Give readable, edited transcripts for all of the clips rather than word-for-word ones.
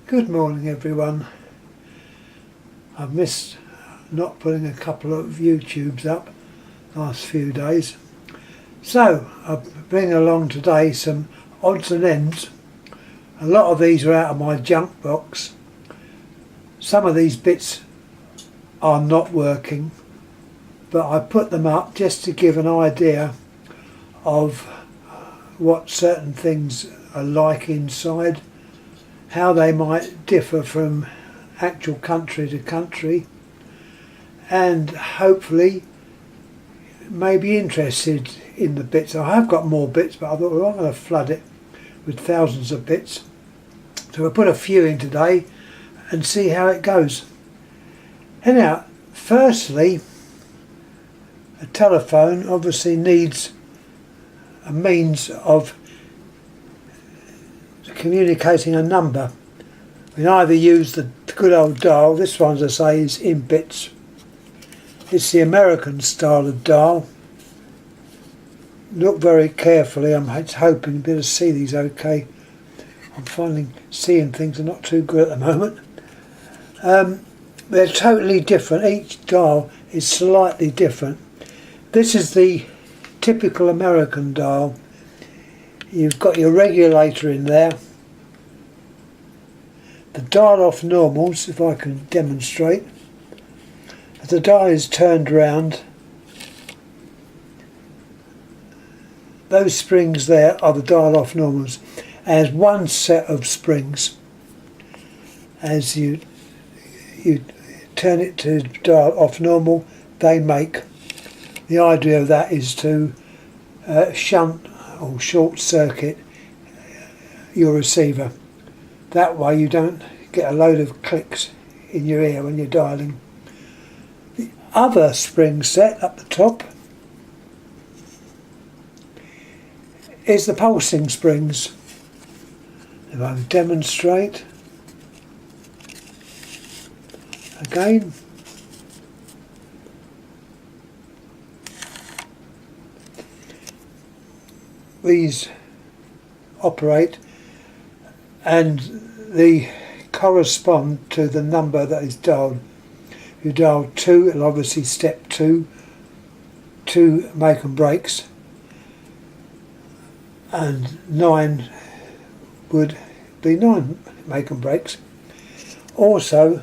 Good morning everyone. I've missed not putting a couple of YouTubes up last few days. So I'm bringing along today some odds and ends. A lot of these are out of my junk box. Some of these bits are not working, but I put them up just to give an idea of what certain things are like inside, how they might differ from actual country to country, and hopefully may be interested in the bits. I have got more bits, but I thought, well, I'm going to flood it with thousands of bits. So I put a few in today and see how it goes. Anyhow, firstly, a telephone obviously needs a means of communicating a number. We either use the good old dial. This one, as I say, is in bits. It's the American style of dial. Look very carefully. I'm hoping you'll be able to see these okay. I'm finding seeing things are not too good at the moment. They're totally different. Each dial is slightly different. This is the typical American dial. You've got your regulator in there. The dial off normals, if I can demonstrate. As the dial is turned round, those springs there are the dial off normals. As one set of springs, as you turn it to dial off normal, they make. The idea of that is to shunt or short circuit your receiver. That way you don't get a load of clicks in your ear when you're dialing. The other spring set up the top is the pulsing springs. If I demonstrate again, these operate and they correspond to the number that is dialed. If you dial 2, it'll obviously step 2 make and breaks, and 9 would be 9 make and breaks. Also,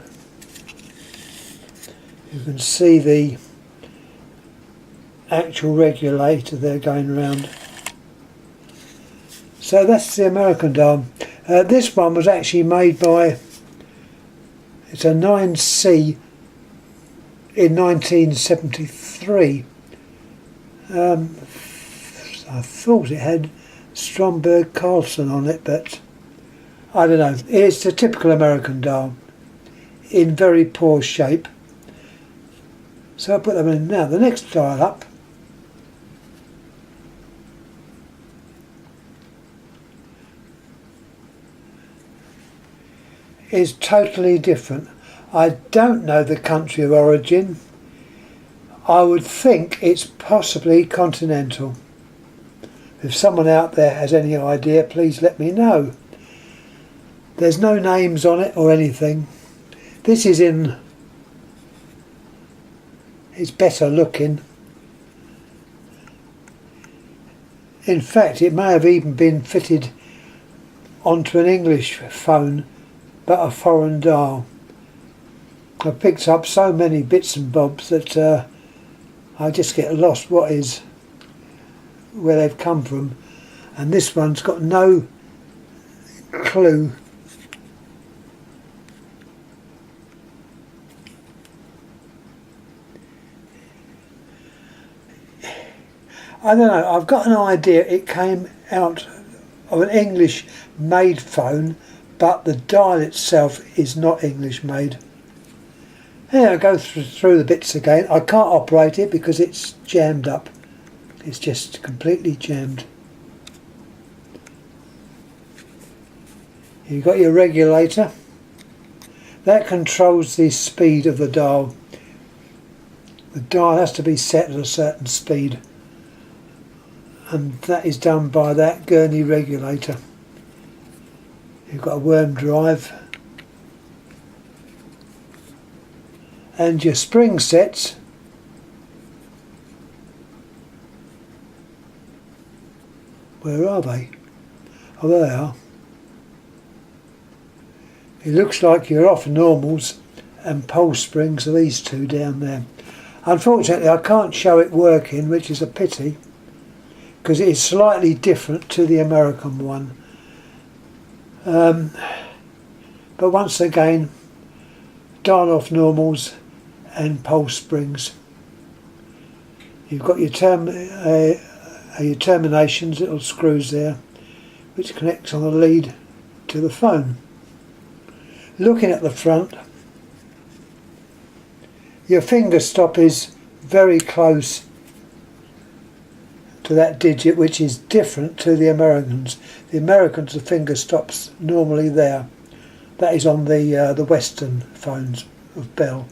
you can see the actual regulator there going around. So that's the American dial. This one was actually made by, it's a 9C in 1973. I thought it had Stromberg Carlson on it, but I don't know. It's a typical American dial in very poor shape. So I put them in now. The next dial up is totally different. I don't know the country of origin. I would think it's possibly continental. If someone out there has any idea, please let me know. There's no names on it or anything. This is in, it's better looking. In fact, it may have even been fitted onto an English phone, but a foreign dial. I've picked up so many bits and bobs that I just get lost where they've come from, and this one's got no clue. I don't know, I've got an idea it came out of an English made phone, but the dial itself is not English made. Here I go through the bits again. I can't operate it because it's jammed up. It's just completely jammed. You've got your regulator. That controls the speed of the dial. The dial has to be set at a certain speed, and that is done by that gurney regulator. You've got a worm drive and your spring sets where are they? Oh, there they are. It looks like your off normals and pole springs are these two down there. Unfortunately I can't show it working, which is a pity, because it is slightly different to the American one. But once again, dial off normals and pole springs. You've got your terminations, little screws there, which connects on the lead to the phone. Looking at the front, your finger stop is very close to that digit, which is different to the Americans. The Americans, the finger stop's normally there. That is on the Western phones of Bell.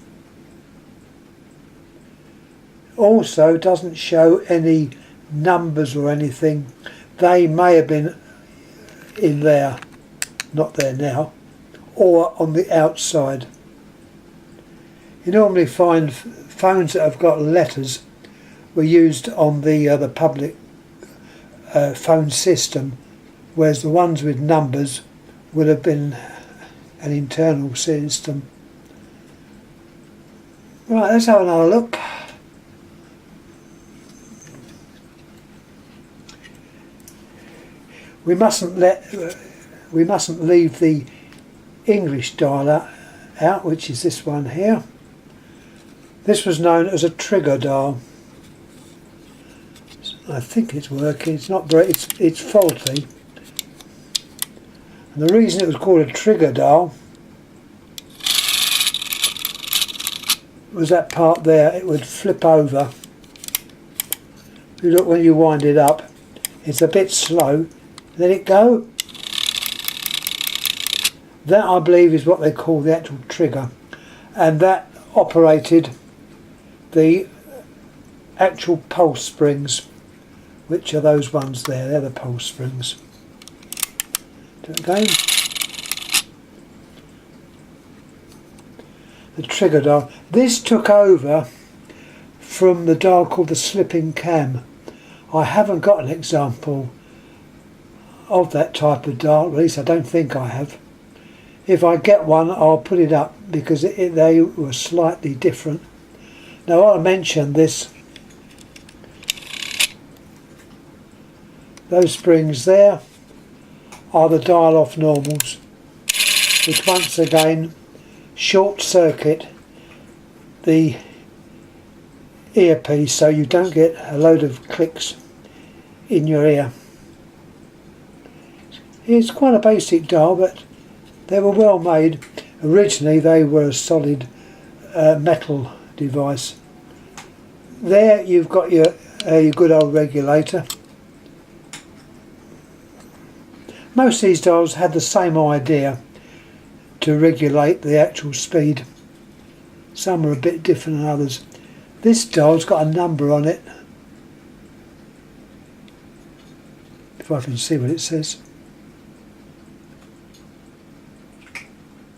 Also doesn't show any numbers or anything. They may have been in there, not there now, or on the outside. You normally find phones that have got letters were used on the public phone system, whereas the ones with numbers would have been an internal system. Right, let's have another look. We mustn't leave the English dialer out, which is this one here. This was known as a trigger dial. I think it's working. It's not very. It's faulty. And the reason it was called a trigger dial was that part there. It would flip over. You look when you wind it up. It's a bit slow. Let it go. That, I believe, is what they call the actual trigger, and that operated the actual pulse springs, which are those ones there. They're the pulse springs. Do it again. The trigger dial. This took over from the dial called the slipping cam. I haven't got an example of that type of dial, at least I don't think I have. If I get one, I'll put it up, because they were slightly different. Now, I mentioned this. Those springs there are the dial-off normals, which once again short circuit the earpiece so you don't get a load of clicks in your ear. It's quite a basic dial, but they were well made. Originally they were a solid metal device. There you've got your good old regulator. Most of these dials had the same idea, to regulate the actual speed. Some are a bit different than others. This dial's got a number on it, if I can see what it says.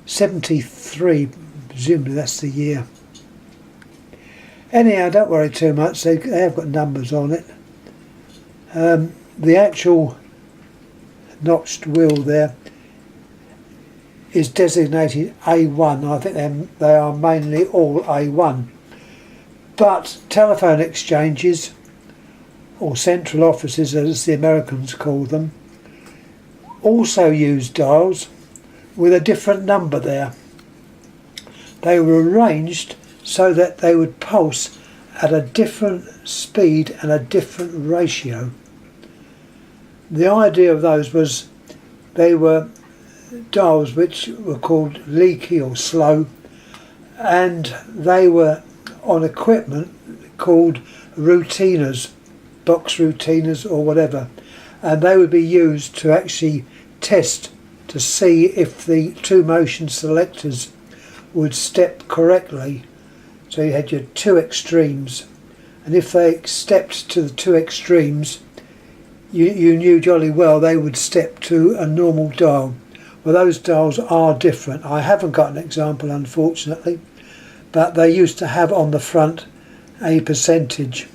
73, presumably that's the year. Anyhow, don't worry too much, they have got numbers on it. The actual notched wheel there is designated A1. I think they are mainly all A1. But telephone exchanges, or central offices as the Americans call them, also use dials with a different number there. They were arranged so that they would pulse at a different speed and a different ratio. The idea of those was they were dials which were called leaky or slow, and they were on equipment called routiners, box routiners or whatever, and they would be used to actually test to see if the two motion selectors would step correctly. So you had your two extremes, and if they stepped to the two extremes, you knew jolly well they would step to a normal dial. Well, those dials are different. I haven't got an example, unfortunately, but they used to have on the front a percentage,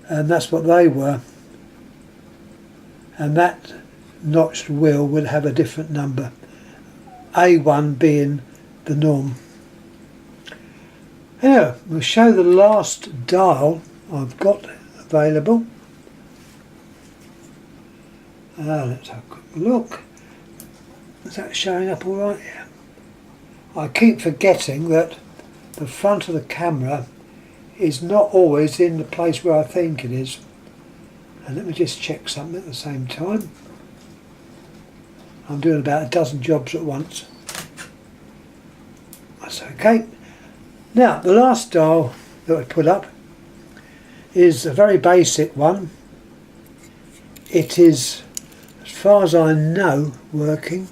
and that's what they were, and that notched wheel would have a different number, A1 being the norm. Anyway, we'll show the last dial I've got available. Let's have a quick look. Is that showing up all right? Yeah. I keep forgetting that the front of the camera is not always in the place where I think it is. And let me just check something at the same time. I'm doing about a dozen jobs at once. That's okay. Now, the last dial that I put up is a very basic one. It is, as far as I know, working.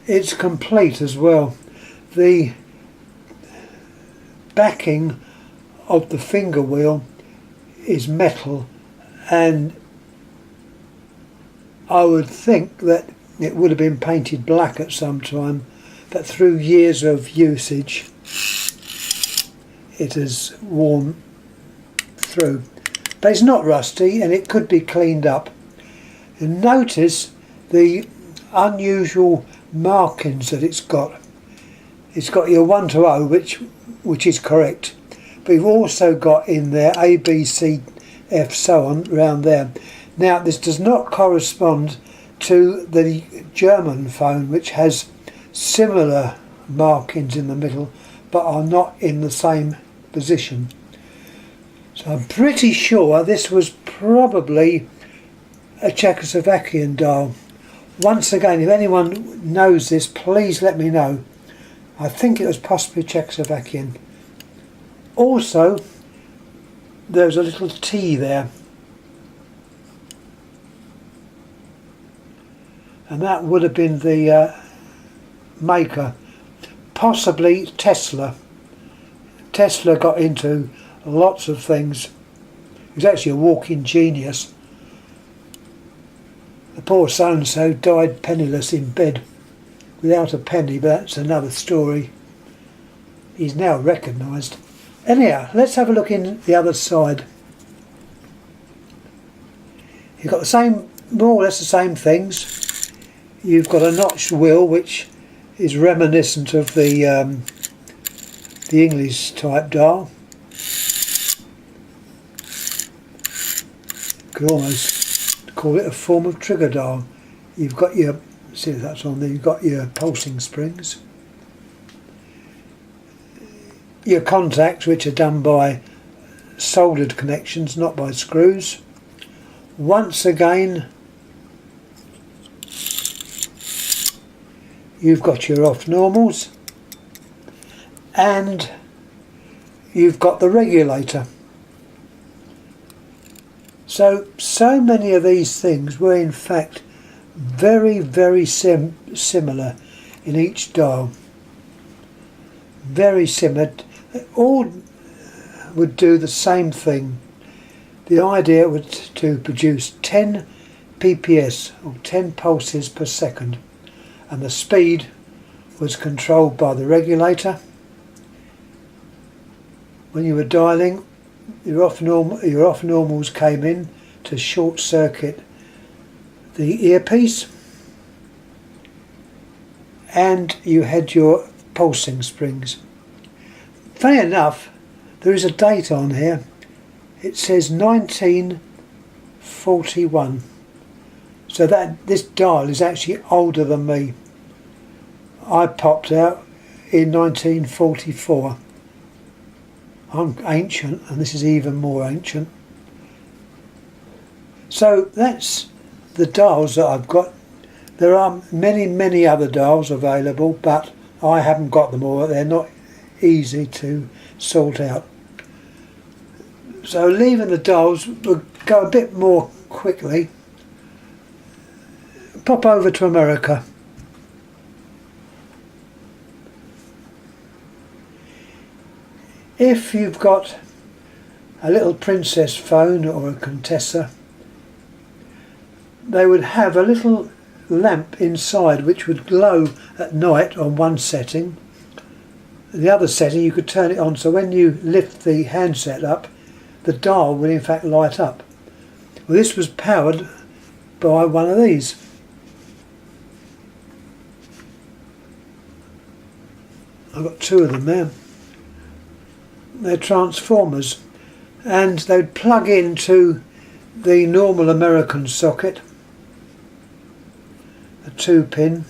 It's complete as well. The backing of the finger wheel is metal, and I would think that it would have been painted black at some time, but through years of usage it has worn through. But it's not rusty, and it could be cleaned up. And notice the unusual markings that it's got. It's got your 1 to O, which is correct, but you've also got in there A, B, C, F, so on round there. Now, this does not correspond to the German phone, which has similar markings in the middle but are not in the same position. So I'm pretty sure this was probably a Czechoslovakian dial. Once again, if anyone knows this, please let me know. I think it was possibly Czechoslovakian. Also, there's a little T there, and that would have been the maker, possibly Tesla. Tesla got into lots of things. He was actually a walking genius. The poor so-and-so died penniless in bed without a penny, but that's another story. He's now recognised. Anyhow, let's have a look in the other side. You've got the same, more or less the same things. You've got a notched wheel, which is reminiscent of the English type dial. Could almost call it a form of trigger dial. You've got your, see if that's on there, you've got your pulsing springs, your contacts, which are done by soldered connections, not by screws. Once again, you've got your off normals, and you've got the regulator. So many of these things were in fact very, very similar in each dial. Very similar. All would do the same thing. The idea was to produce 10 pps, or 10 pulses per second, and the speed was controlled by the regulator. When you were dialing, your off normals came in to short circuit the earpiece, and you had your pulsing springs. Funny enough, there is a date on here. It says 1941. So that this dial is actually older than me. I popped out in 1944. I'm ancient, and this is even more ancient. So that's the dials that I've got. There are many other dials available, but I haven't got them all. They're not easy to sort out. So leaving the dials, we'll go a bit more quickly. Pop over to America. If you've got a little Princess phone or a Contessa, they would have a little lamp inside which would glow at night on one setting. The other setting you could turn it on, so when you lift the handset up, the dial will in fact light up. Well, this was powered by one of these. I've got two of them there. They're transformers, and they'd plug into the normal American socket, a 2-pin,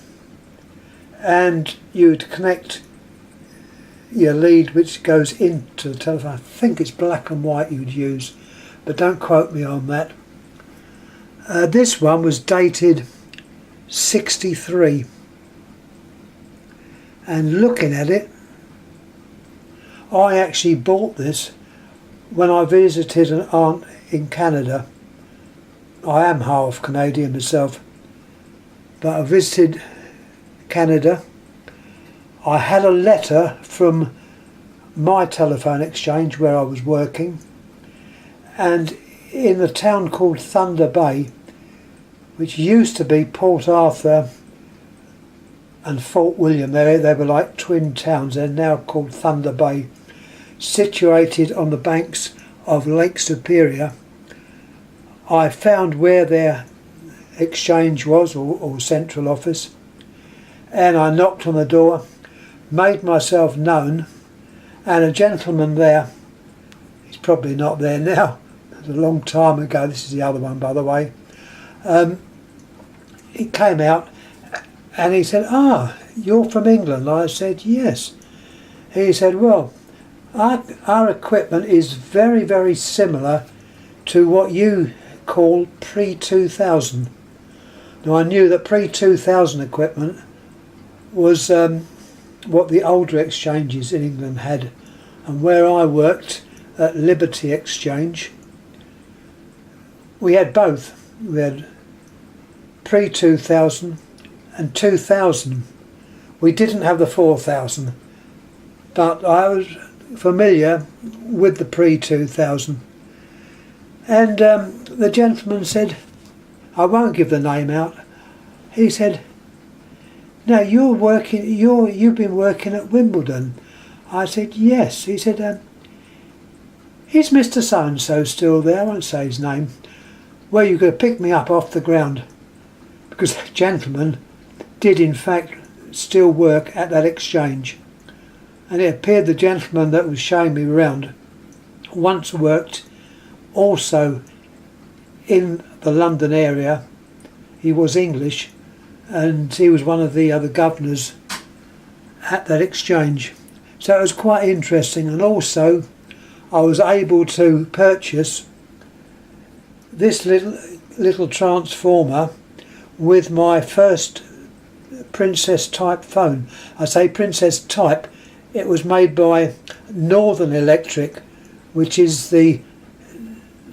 and you'd connect your lead which goes into the telephone. I think it's black and white you'd use, but don't quote me on that. This one was dated 63, and looking at it, I actually bought this when I visited an aunt in Canada. I am half Canadian myself, but I visited Canada. I had a letter from my telephone exchange where I was working, and in a town called Thunder Bay, which used to be Port Arthur and Fort William, they were like twin towns. They're now called Thunder Bay, situated on the banks of Lake Superior. I found where their exchange was, or central office, and I knocked on the door, made myself known, and a gentleman there, he's probably not there now, it was a long time ago, this is the other one by the way, he came out and he said, you're from England? I said, yes. He said, well, our equipment is very, very similar to what you call pre-2000. Now I knew that pre-2000 equipment was what the older exchanges in England had, and where I worked at Liberty Exchange, we had both. We had pre-2000 and 2000. We didn't have the 4000, but I was familiar with the pre-2000. And the gentleman said, I won't give the name out, he said, now you've been working at Wimbledon. I said, yes. He said, is Mr. So-and-so still there? I won't say his name. Well, you could pick me up off the ground, because the gentleman did in fact still work at that exchange. And it appeared the gentleman that was showing me around once worked also in the London area. He was English, and he was one of the other governors at that exchange. So it was quite interesting, and also I was able to purchase this little transformer with my first Princess type phone. I say Princess type, it was made by Northern Electric, which is the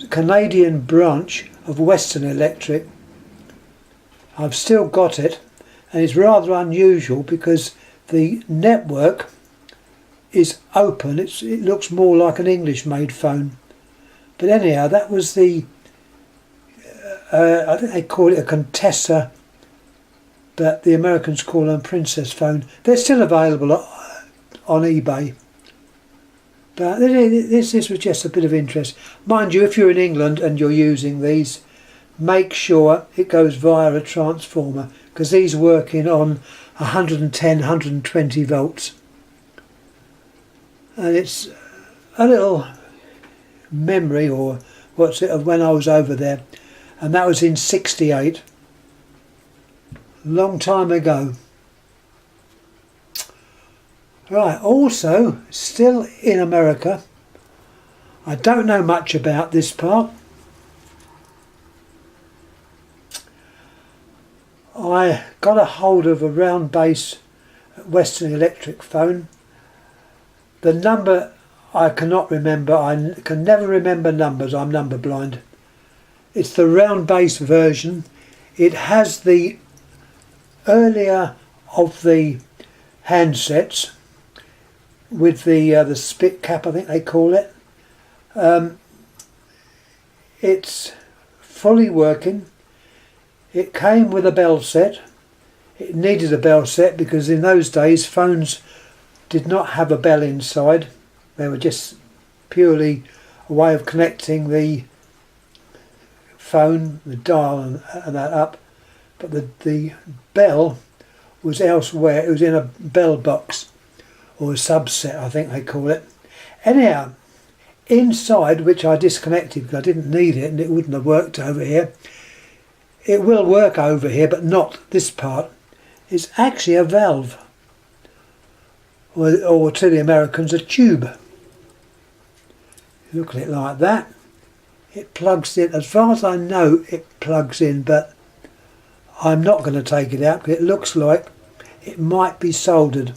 Canadian branch of Western Electric. I've still got it, and it's rather unusual because the network is open. It looks more like an English made phone, but anyhow, that was the I think they call it a Contessa, but the Americans call them Princess phone. They're still available on eBay. But this was just a bit of interest. Mind you, if you're in England and you're using these, make sure it goes via a transformer, because these working on 110, 120 volts. And it's a little memory, or what's it, of when I was over there. And that was in 68. Long time ago. Right, also, still in America, I don't know much about this part. I got a hold of a round base Western Electric phone. The number I cannot remember, I can never remember numbers, I'm number blind. It's the round base version. It has the earlier of the handsets, with the spit cap, I think they call it. It's fully working. It came with a bell set. It needed a bell set because in those days phones did not have a bell inside. They were just purely a way of connecting the phone, the dial and that up. But the bell was elsewhere. It was in a bell box, or a subset I think they call it. Anyhow, inside, which I disconnected because I didn't need it and it wouldn't have worked over here. It will work over here but not this part. It's actually a valve, or to the Americans a tube. Look at it like that. It plugs in, as far as I know it plugs in, but I'm not going to take it out because it looks like it might be soldered.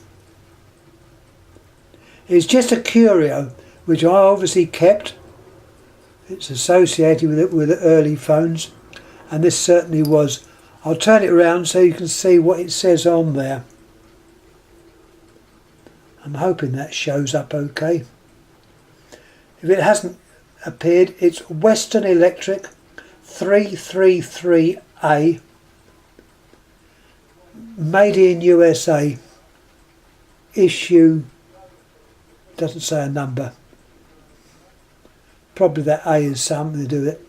It's just a curio which I obviously kept. It's associated with the early phones, and this certainly was. I'll turn it around so you can see what it says on there. I'm hoping that shows up okay. If it hasn't appeared, it's Western Electric 333A, made in USA, issue, doesn't say a number, probably that A is something to do with it.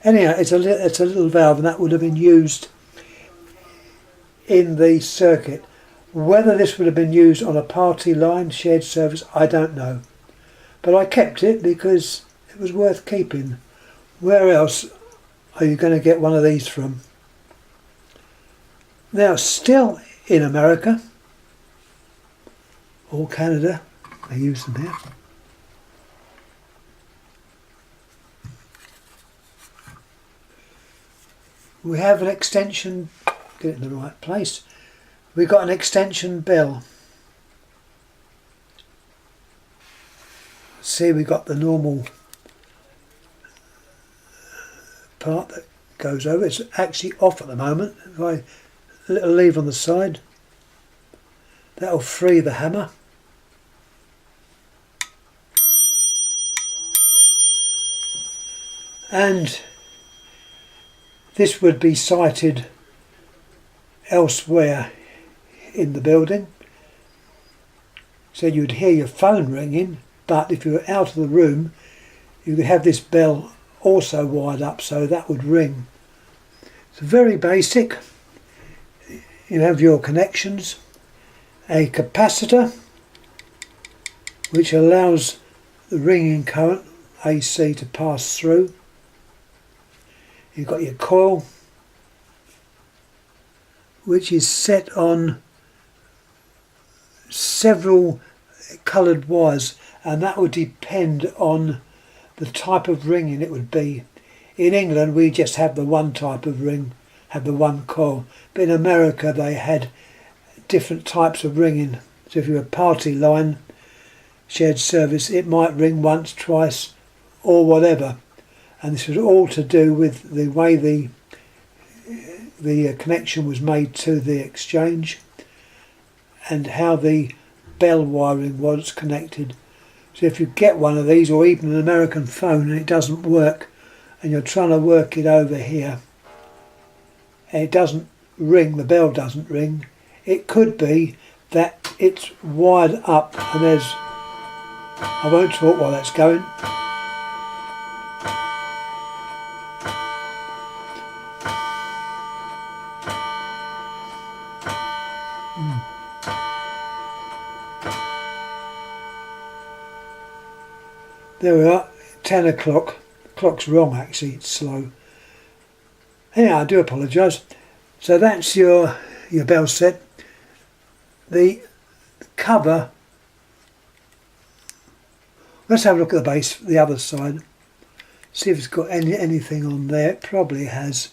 Anyhow, it's a little valve, and that would have been used in the circuit. Whether this would have been used on a party line, shared service, I don't know. But I kept it because it was worth keeping. Where else are you going to get one of these from? Now, still in America, or Canada, they use them here. We have an extension, get it in the right place. We've got an extension bell. See, we've got the normal part that goes over. It's actually off at the moment. If I a little lever on the side, that'll free the hammer. And this would be sighted elsewhere in the building, so you'd hear your phone ringing, but if you were out of the room you could have this bell also wired up so that would ring. It's very basic. You have your connections, a capacitor which allows the ringing current AC to pass through. You've got your coil which is set on several coloured wires, and that would depend on the type of ringing it would be. In England we just have the one type of ring, have the one coil, but in America they had different types of ringing. So if you're a party line, shared service, it might ring once, twice or whatever, and this was all to do with the way the connection was made to the exchange and how the bell wiring was connected. So if you get one of these, or even an American phone, and it doesn't work and you're trying to work it over here and it doesn't ring, the bell doesn't ring, it could be that it's wired up and there's, I won't talk while that's going. There we are, 10 o'clock. The clock's wrong actually, it's slow. Anyhow, I do apologise. So that's your bell set. The cover, let's have a look at the base, the other side. See if it's got anything on there. It probably has.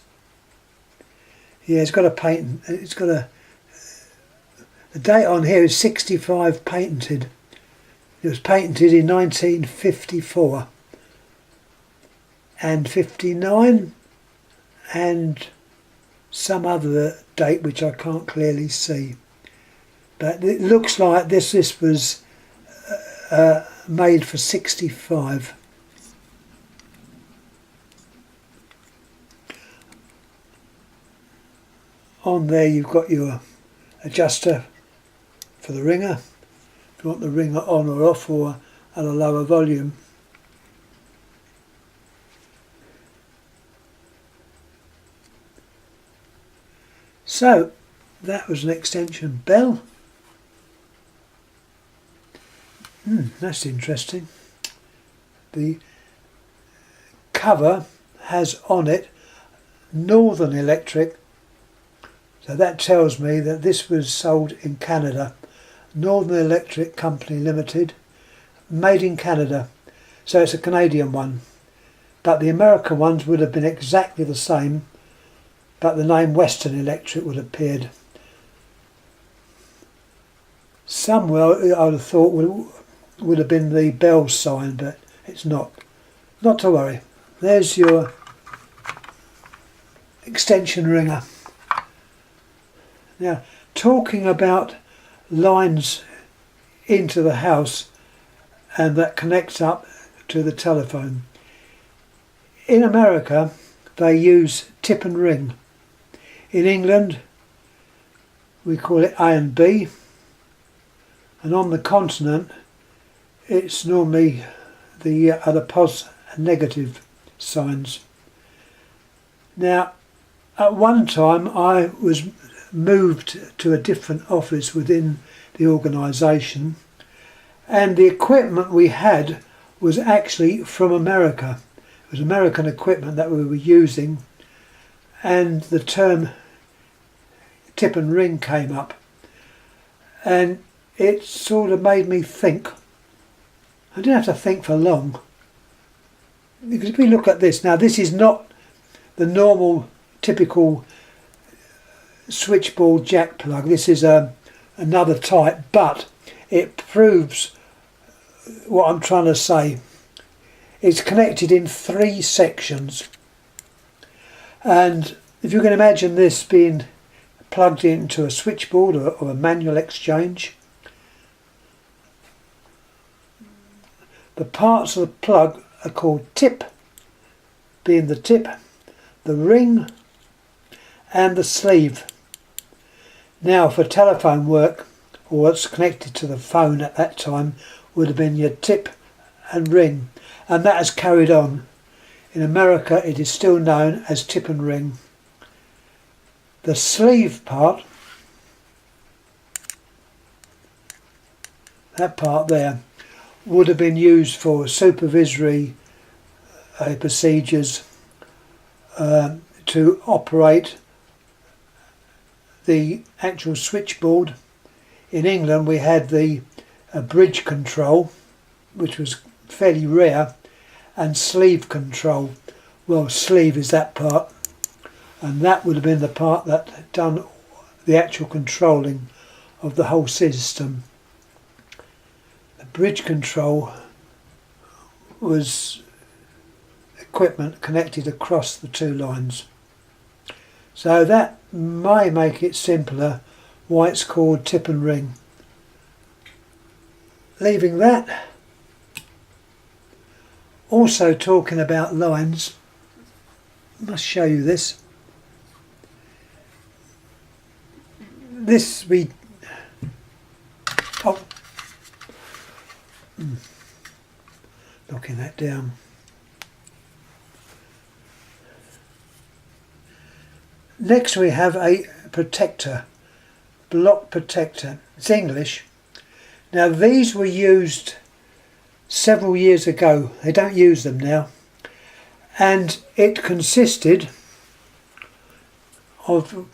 Yeah, it's got a patent. It's got a, the date on here is 65 patented. It was patented in 1954 and 59 and some other date which I can't clearly see. But it looks like this was made for 65. On there you've got your adjuster for the ringer, if you want the ringer on or off or at a lower volume. So that was an extension bell. That's interesting. The cover has on it Northern Electric, so that tells me that this was sold in Canada. Northern Electric Company Limited, made in Canada, so it's a Canadian one, but the American ones would have been exactly the same, but the name Western Electric would have appeared. Somewhere I would have thought would have been the bell sign, but it's not. Not to worry. There's your extension ringer. Now, talking about lines into the house and that connects up to the telephone. In America, they use tip and ring. In England, we call it A and B. And on the continent, it's normally the other positive and negative signs. Now, at one time I was moved to a different office within the organisation, and the equipment we had was actually from America. It was American equipment that we were using, and the term tip and ring came up, and it sort of made me think. I didn't have to think for long, because if we look at this now, this is not the normal typical switchboard jack plug. This is another type, but it proves what I'm trying to say. It's connected in 3 sections, and if you can imagine this being plugged into a switchboard or a manual exchange, the parts of the plug are called tip, being the tip, the ring and the sleeve. Now for telephone work, or what's connected to the phone at that time, would have been your tip and ring, and that has carried on. In America it is still known as tip and ring. The sleeve part, that part there, would have been used for supervisory procedures to operate the actual switchboard. In England we had the bridge control, which was fairly rare, and sleeve control. Well, sleeve is that part, and that would have been the part that done the actual controlling of the whole system. The bridge control was equipment connected across the 2 lines. So that may make it simpler why it's called tip and ring. Leaving that, also talking about lines, I must show you this. This we knocking that down. Next we have a protector, block protector. It's English. Now these were used several years ago. They don't use them now. And it consisted of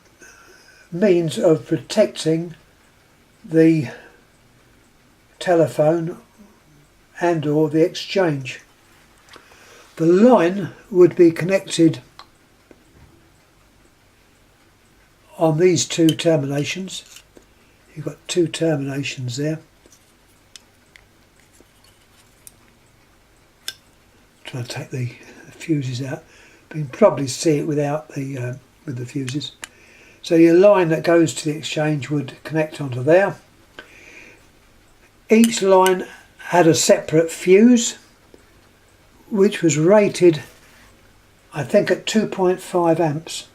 means of protecting the telephone and or the exchange. The line would be connected on these 2 terminations. You've got 2 terminations there. Trying to take the fuses out, but you can probably see it without the with the fuses. So your line that goes to the exchange would connect onto there. Each line had a separate fuse, which was rated, I think, at 2.5 amps.